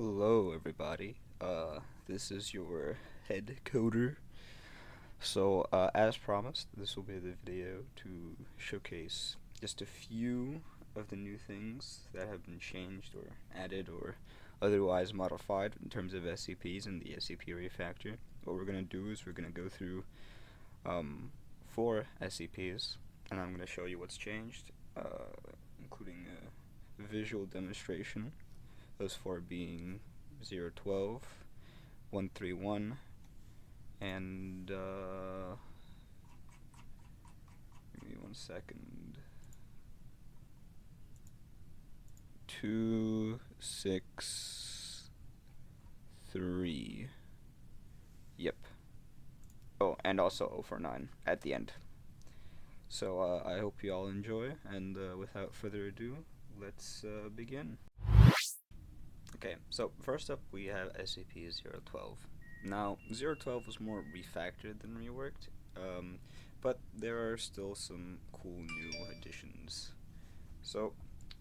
Hello, everybody. This is your head coder. As promised, this will be the video to showcase just a few of the new things that have been changed or added or otherwise modified in terms of SCPs in the SCP Refactor. What we're going to do is we're going to go through 4 SCPs, and I'm going to show you what's changed, including a visual demonstration. Those 4 being 012, 131, and give me 1 second. 263. Yep. Oh, and also 049 at the end. So I hope you all enjoy, and without further ado, let's begin. Okay, so first up we have SCP-012. Now, 012 was more refactored than reworked, but there are still some cool new additions. So,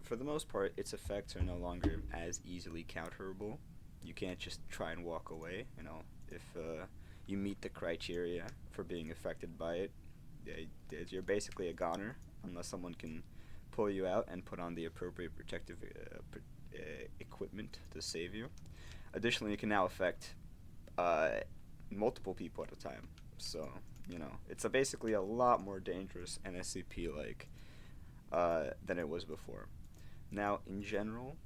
for the most part, its effects are no longer as easily counterable. You can't just try and walk away, if you meet the criteria for being affected by it, you're basically a goner, unless someone can pull you out and put on the appropriate protective equipment to save you. Additionally, it can now affect multiple people at a time. So, it's basically a lot more dangerous and SCP-like than it was before. Now, in general,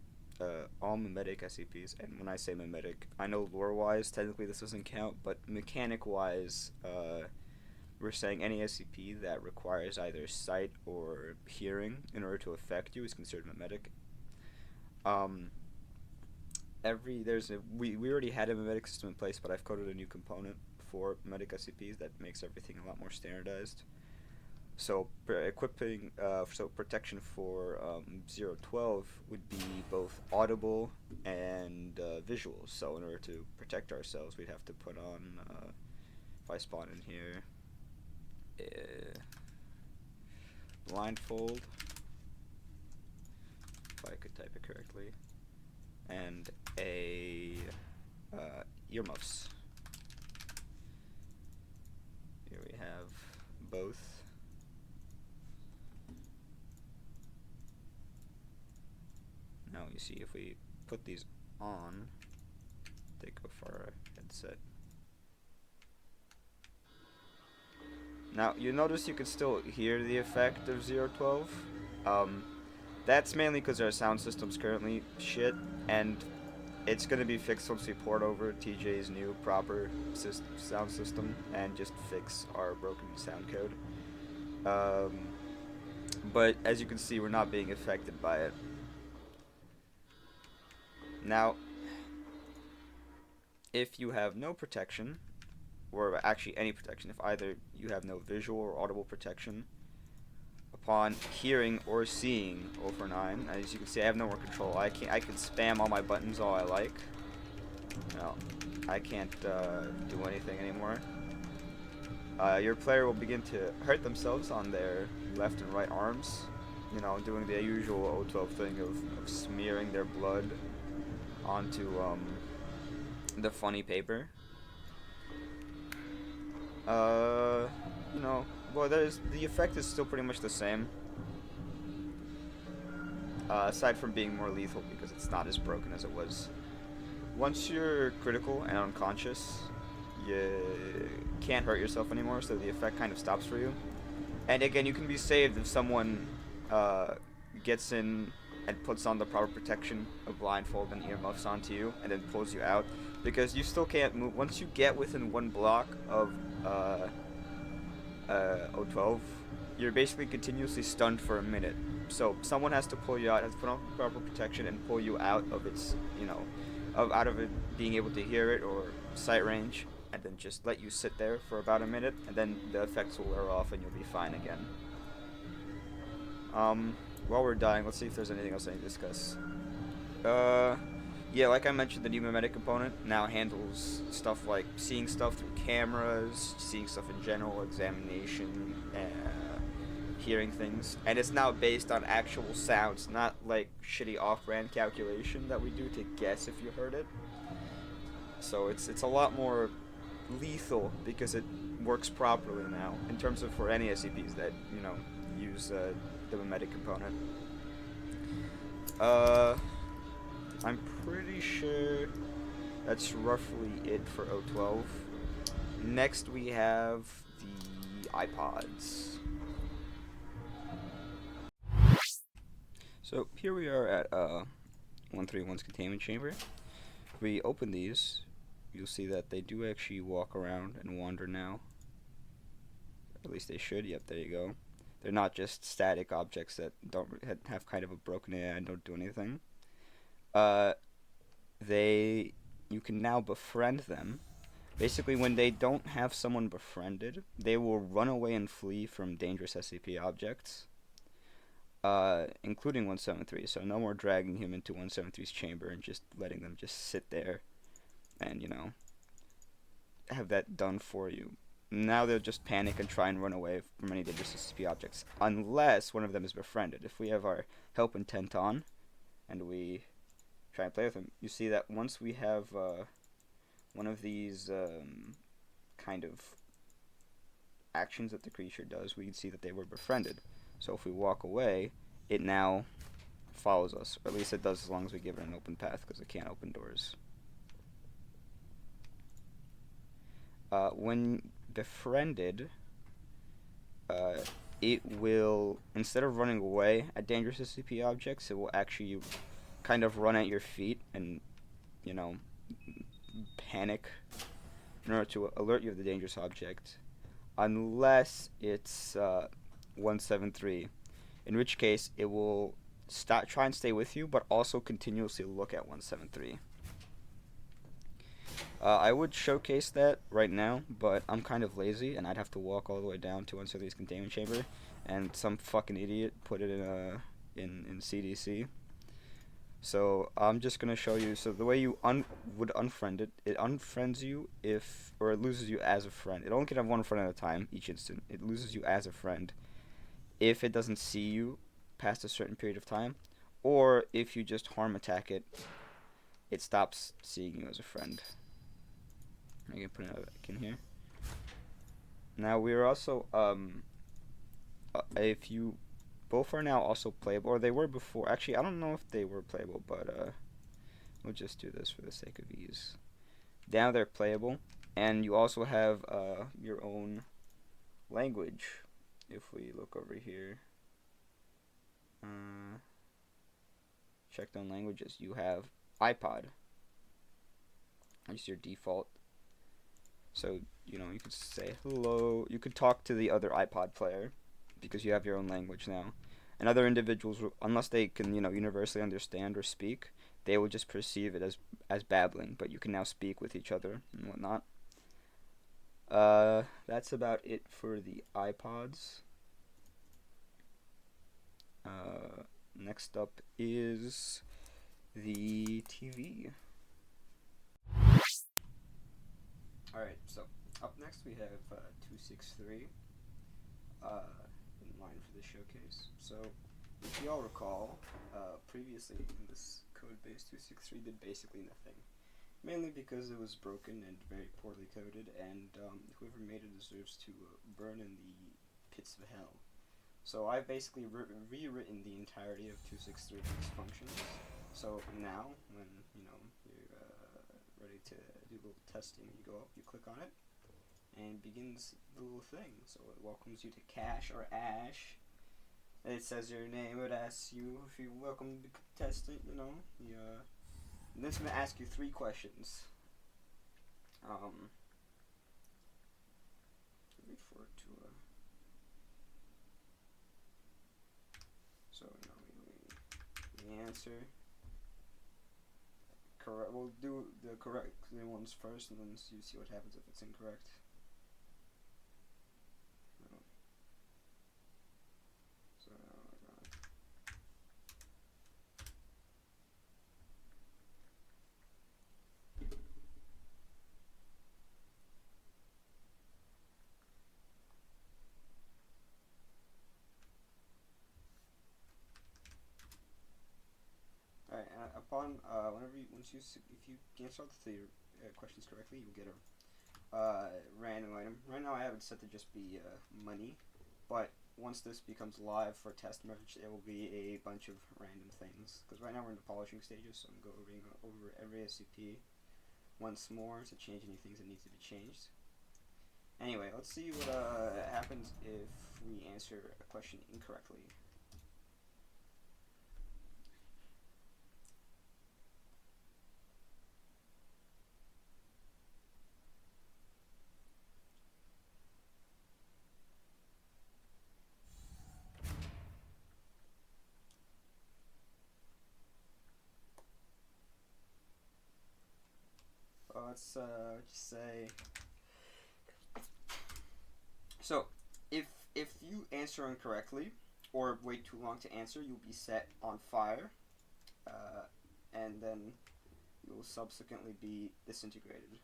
all memetic SCPs, and when I say memetic, I know lore-wise, technically this doesn't count, but mechanic-wise, we're saying any SCP that requires either sight or hearing in order to affect you is considered memetic. We already had a memetic system in place, but I've coded a new component for memetic SCPs that makes everything a lot more standardized. So protection for 012 would be both audible and visual. So in order to protect ourselves, we'd have to put on, if I spawn in here, blindfold, if I could type it correctly, and earmuffs. Here we have both. Now you see if we put these on, they go for our headset. Now you notice you can still hear the effect of 012. That's mainly because our sound system's currently shit, and it's going to be fixed once we port over TJ's new proper sound system and just fix our broken sound code. But as you can see, we're not being affected by it. Now, if you have no protection, or actually any protection, if either you have no visual or audible protection, upon hearing or seeing 049, as you can see, I have no more control. I can spam all my buttons all I like. No, I can't do anything anymore. Your player will begin to hurt themselves on their left and right arms, doing the usual 012 thing of smearing their blood onto the funny paper. Well, the effect is still pretty much the same, aside from being more lethal because it's not as broken as it was. Once you're critical and unconscious, you can't hurt yourself anymore, so the effect kind of stops for you. And again, you can be saved if someone gets in and puts on the proper protection of blindfold and earmuffs onto you, and then pulls you out, because you still can't move. Once you get within 1 block of 012, you're basically continuously stunned for a minute. So someone has to pull you out, has to put on proper protection and pull you out of its, out of it being able to hear it or sight range, and then just let you sit there for about a minute, and then the effects will wear off and you'll be fine again. While we're dying, let's see if there's anything else I need to discuss. Yeah, like I mentioned, the new memetic component now handles stuff like seeing stuff through cameras, seeing stuff in general, examination, hearing things, and it's now based on actual sounds, not like shitty off-brand calculation that we do to guess if you heard it. So it's a lot more lethal because it works properly now in terms of for any SCPs that use the mimetic component. I'm pretty sure that's roughly it for O12. Next we have the iPods. So here we are at 131's containment chamber. If we open these, you'll see that they do actually walk around and wander now. At least they should. Yep, there you go. They're not just static objects that don't have kind of a broken AI and don't do anything. You can now befriend them. Basically, when they don't have someone befriended, they will run away and flee from dangerous SCP objects, including 173. So no more dragging him into 173's chamber and just letting them just sit there and, have that done for you. Now they'll just panic and try and run away from any dangerous SCP objects, unless one of them is befriended. If we have our help intent on, and we try and play with them, you see that once we have one of these kind of actions that the creature does, we can see that they were befriended. So if we walk away, it now follows us, or at least it does as long as we give it an open path, because it can't open doors. When befriended, it will, instead of running away at dangerous SCP objects, it will actually kind of run at your feet and, panic in order to alert you of the dangerous object, unless it's 173, in which case it will try and stay with you, but also continuously look at 173. I would showcase that right now, but I'm kind of lazy, and I'd have to walk all the way down to 173's containment chamber, and some fucking idiot put it in CDC. So I'm just gonna show you. So the way you would unfriend it, it unfriends you or it loses you as a friend. It only can have one friend at a time each instant. It loses you as a friend if it doesn't see you past a certain period of time, or if you just harm attack it, it stops seeing you as a friend. I can put it back in here. Now we are also if you both are now also playable, or they were before. Actually, I don't know if they were playable, but we'll just do this for the sake of ease. Now they're playable, and you also have your own language. If we look over here, checked on languages, you have iPod. That's your default. So, you could say hello. You could talk to the other iPod player because you have your own language now. And other individuals, unless they can, universally understand or speak, they will just perceive it as babbling. But you can now speak with each other and whatnot. That's about it for the iPods. Next up is the TV. Alright, so up next we have 263 in line for the showcase. So, if you all recall, previously in this code base, 263 did basically nothing. Mainly because it was broken and very poorly coded, and whoever made it deserves to burn in the pits of hell. So I've basically rewritten the entirety of 263's functions. So now, when you're ready to do a little testing, you go up, you click on it, and begins the little thing. So it welcomes you to Cash or Ash. It says your name. It asks you if you're welcome to test it. And then it's gonna ask you 3 questions. Wait for it to. So we answer. Correct. We'll do the correct ones first, and then you see what happens if it's incorrect. So upon, if you answer all the three questions correctly, you'll get a random item. Right now I have it set to just be money, but once this becomes live for test merge, it will be a bunch of random things. Because right now we're in the polishing stages, so I'm going over every SCP once more to change any things that need to be changed. Anyway, let's see what happens if we answer a question incorrectly. Let's just say. So, if you answer incorrectly or wait too long to answer, you'll be set on fire, and then you will subsequently be disintegrated.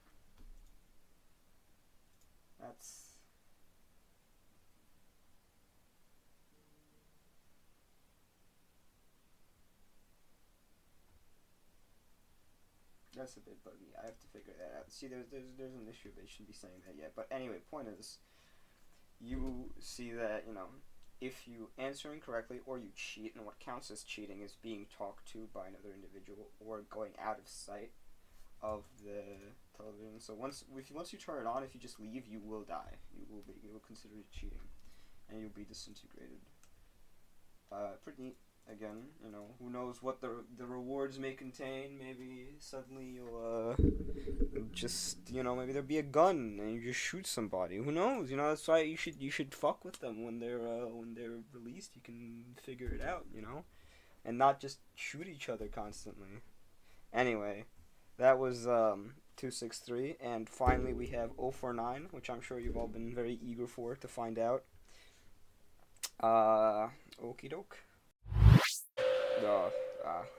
That's a bit buggy. I have to figure that out. See, there's an issue. They shouldn't be saying that yet. But anyway, point is, you see that, if you answer incorrectly or you cheat, and what counts as cheating is being talked to by another individual or going out of sight of the television. So once you turn it on, if you just leave, you will die. You will consider it cheating, and you'll be disintegrated. Pretty neat. Again, who knows what the rewards may contain. Maybe suddenly you'll just maybe there'll be a gun and you just shoot somebody. Who knows? That's why you should fuck with them when they're released. You can figure it out, and not just shoot each other constantly. Anyway, that was 263, and finally we have 049, which I'm sure you've all been very eager to find out. Okie doke.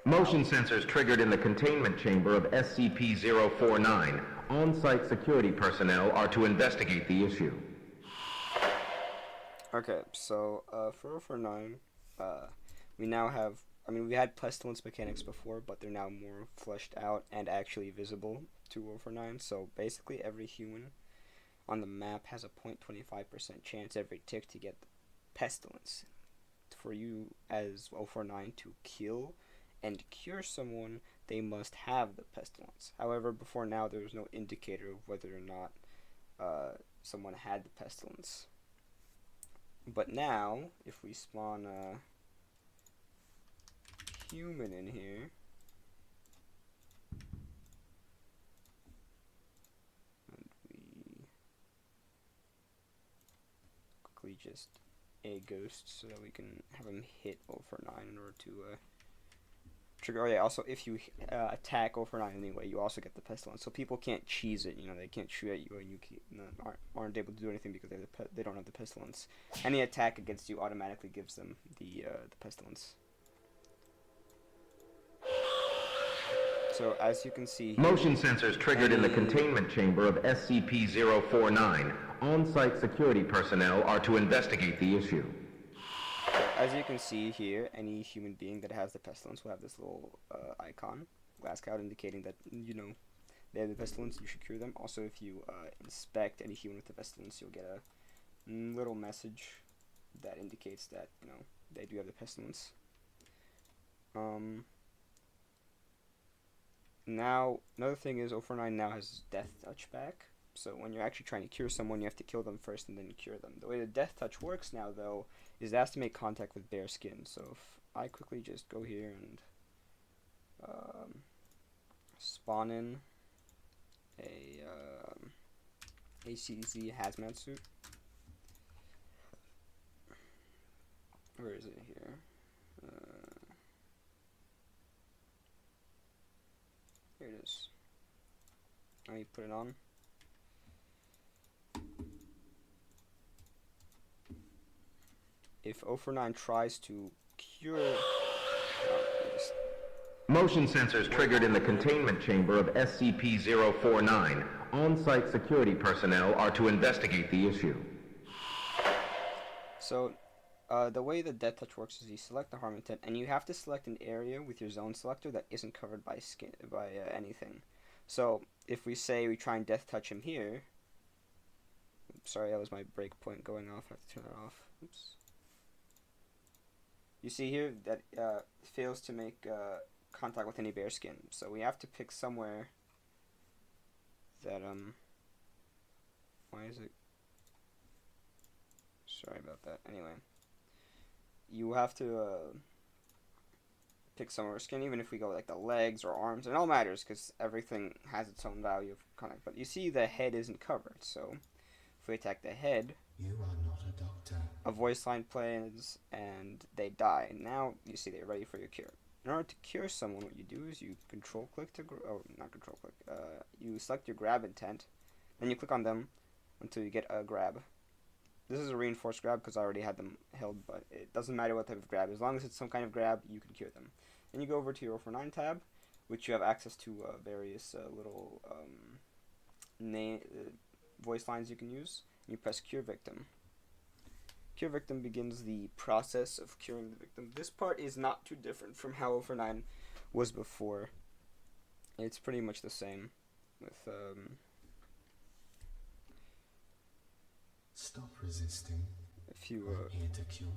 Motion sensors triggered in the containment chamber of SCP-049. On-site security personnel are to investigate the issue. Okay, so for 049, we now have, we had pestilence mechanics before, but they're now more fleshed out and actually visible to 049. So basically every human on the map has a 0.25% chance every tick to get pestilence. For you as 049 to kill and cure someone, they must have the pestilence. However, before now, there was no indicator of whether or not someone had the pestilence. But now, if we spawn a human in here, and we quickly just a ghost so that we can have him hit 049 in order to trigger. Oh yeah, also if you attack 049 anyway, you also get the pestilence. So people can't cheese it. They can't shoot at you and you aren't able to do anything because they don't have the pestilence. Any attack against you automatically gives them the pestilence. So as you can see here, motion sensors triggered in the containment chamber of SCP-049. On-site security personnel are to investigate the issue. So as you can see here, any human being that has the pestilence will have this little icon, glass cloud, indicating that they have the pestilence. You should cure them. Also, if you inspect any human with the pestilence, you'll get a little message that indicates that they do have the pestilence. Now, another thing is 049 now has Death Touch back. So when you're actually trying to cure someone, you have to kill them first and then cure them. The way the Death Touch works now, though, is it has to make contact with bare skin. So if I quickly just go here and spawn in a ACDC hazmat suit. Where is it here? Here it is. Let me put it on. If 049 tries to cure... motion sensors triggered in the containment chamber of SCP-049. On-site security personnel are to investigate the issue. So, The way the death touch works is you select the harm intent, and you have to select an area with your zone selector that isn't covered by anything. So if we say we try and death touch him here, sorry, that was my breakpoint going off. I have to turn that off. Oops. You see here that fails to make contact with any bear skin. So we have to pick somewhere that why is it? Sorry about that. Anyway, you have to pick somewhere skin, even if we go like the legs or arms. It all matters because everything has its own value of contact. But you see the head isn't covered, so if we attack the head, you are not a doctor. A voice line plays and they die. Now you see they're ready for your cure. In order to cure someone, what you do is you control click to not control click. You select your grab intent, then you click on them until you get a grab. This is a reinforced grab because I already had them held, but it doesn't matter what type of grab. As long as it's some kind of grab, you can cure them. Then you go over to your 049 tab, which you have access to various little voice lines you can use. And you press Cure Victim. Cure Victim begins the process of curing the victim. This part is not too different from how 049 was before. It's pretty much the same with Stop resisting. a few I'm here to cure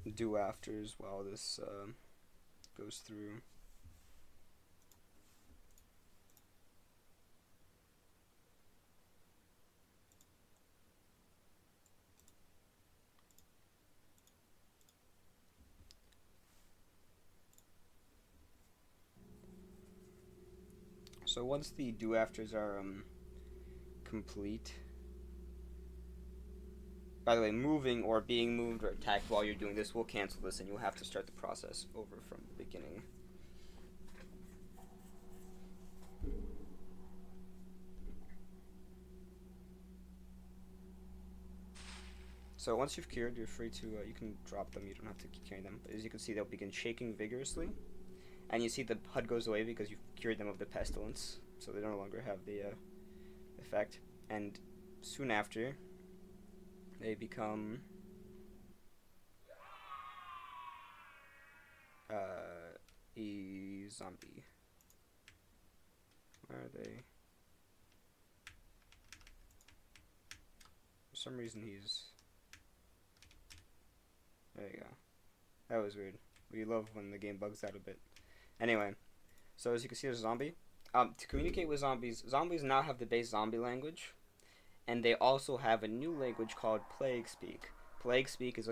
you. do-afters while this goes through. So once the do-afters are complete, by the way, moving or being moved or attacked while you're doing this will cancel this, and you'll have to start the process over from the beginning. So once you've cured, you're free to, you can drop them, you don't have to keep carrying them. But as you can see, they'll begin shaking vigorously. And you see the HUD goes away because you've cured them of the pestilence. So they no longer have the effect. And soon after, they become a zombie. Where are they? For some reason he's... There you go. That was weird. We love when the game bugs out a bit. Anyway, so as you can see, there's a zombie. To communicate with zombies, zombies now have the base zombie language, and they also have a new language called Plague Speak. Plague Speak is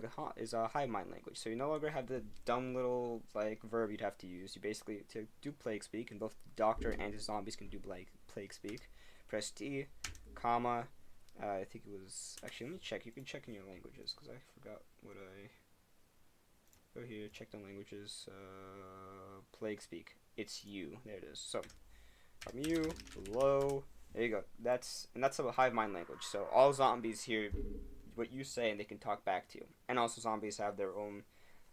a hive mind language, so you no longer have the dumb little like verb you'd have to use. You basically, to do Plague Speak, and both the doctor and his zombies can do Plague Speak. Press T, comma. I think it was actually. Let me check. You can check in your languages because I forgot what I. Go here, check the languages. Plague Speak. It's you. There it is. So, from you, below. There you go. That's a hive mind language. So all zombies hear what you say and they can talk back to you. And also zombies have their own,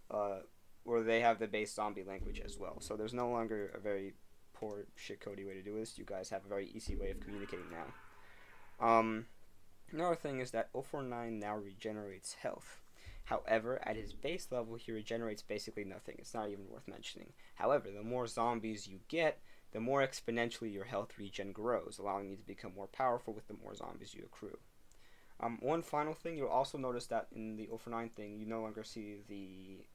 or they have the base zombie language as well. So there's no longer a very poor shitcody way to do this. You guys have a very easy way of communicating now. Another thing is that 049 now regenerates health. However, at his base level, he regenerates basically nothing. It's not even worth mentioning. However, the more zombies you get, the more exponentially your health regen grows, allowing you to become more powerful with the more zombies you accrue. One final thing, you'll also notice that in the 049 thing, you no longer see the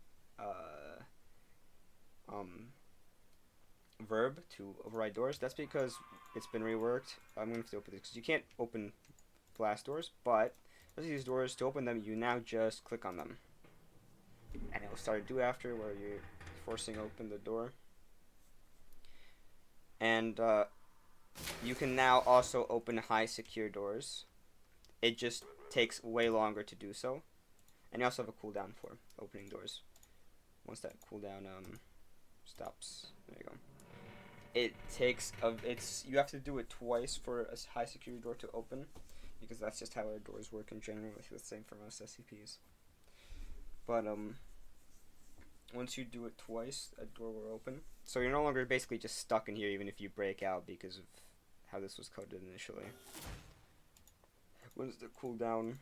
verb to override doors. That's because it's been reworked. I'm going to have to open this because you can't open blast doors, but these doors, to open them, you now just click on them. And it will start a do after where you're forcing open the door. And you can now also open high secure doors. It just takes way longer to do so. And you also have a cooldown for opening doors. Once that cooldown stops, there you go. It takes you have to do it twice for a high security door to open, because that's just how our doors work in general. It's the same for most SCPs. But once you do it twice, a door will open. So you're no longer basically just stuck in here even if you break out because of how this was coded initially. What is the cooldown?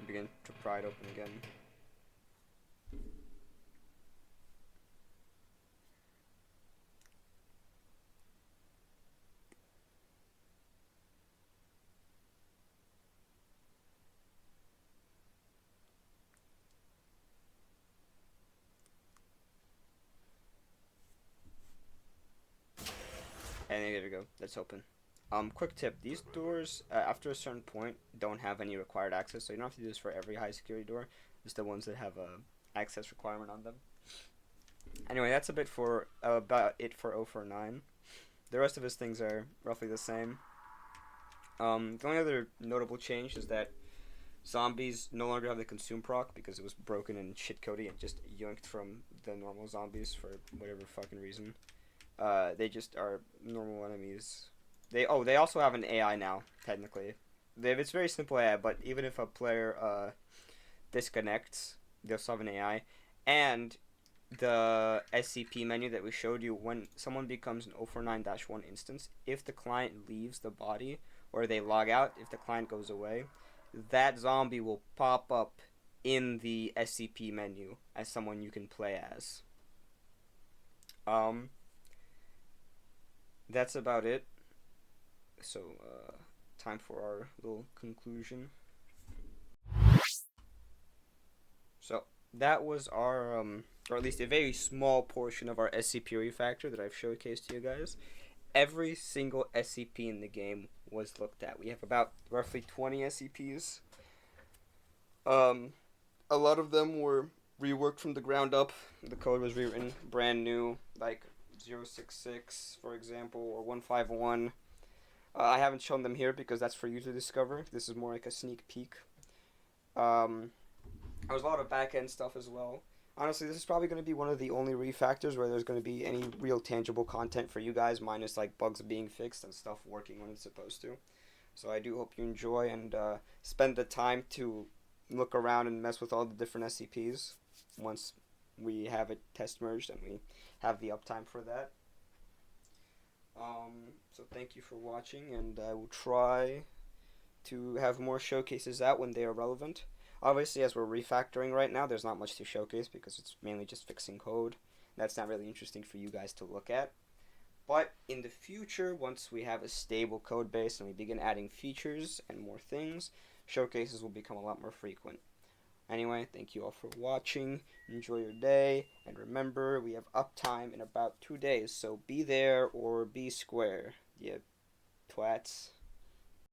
begin to pry it open again. And there we go. That's open. Quick tip: these doors, after a certain point, don't have any required access, so you don't have to do this for every high security door. Just the ones that have a access requirement on them. Anyway, that's about it for 049. The rest of his things are roughly the same. The only other notable change is that zombies no longer have the consume proc because it was broken and shitcoded and just yoinked from the normal zombies for whatever fucking reason. They just are normal enemies. They also have an AI now, technically. It's very simple AI, but even if a player disconnects, they'll still have an AI. And the SCP menu that we showed you, when someone becomes an 049-1 instance, if the client leaves the body or they log out, if the client goes away, that zombie will pop up in the SCP menu as someone you can play as. That's about it. So, time for our little conclusion. So, that was our, or at least a very small portion of our SCP Refactor that I've showcased to you guys. Every single SCP in the game was looked at. We have about roughly 20 SCPs. A lot of them were reworked from the ground up. The code was rewritten brand new, like 066, for example, or 151. I haven't shown them here because that's for you to discover. This is more like a sneak peek. There was a lot of back-end stuff as well. Honestly, this is probably going to be one of the only refactors where there's going to be any real tangible content for you guys, minus like bugs being fixed and stuff working when it's supposed to. So I do hope you enjoy and spend the time to look around and mess with all the different SCPs once we have it test merged and we have the uptime for that. So thank you for watching, and I will try to have more showcases out when they are relevant. Obviously, as we're refactoring right now, there's not much to showcase because it's mainly just fixing code. That's not really interesting for you guys to look at. But in the future, once we have a stable code base and we begin adding features and more things, showcases will become a lot more frequent. Anyway, thank you all for watching. Enjoy your day. And remember, we have uptime in about 2 days. So be there or be square, you twats.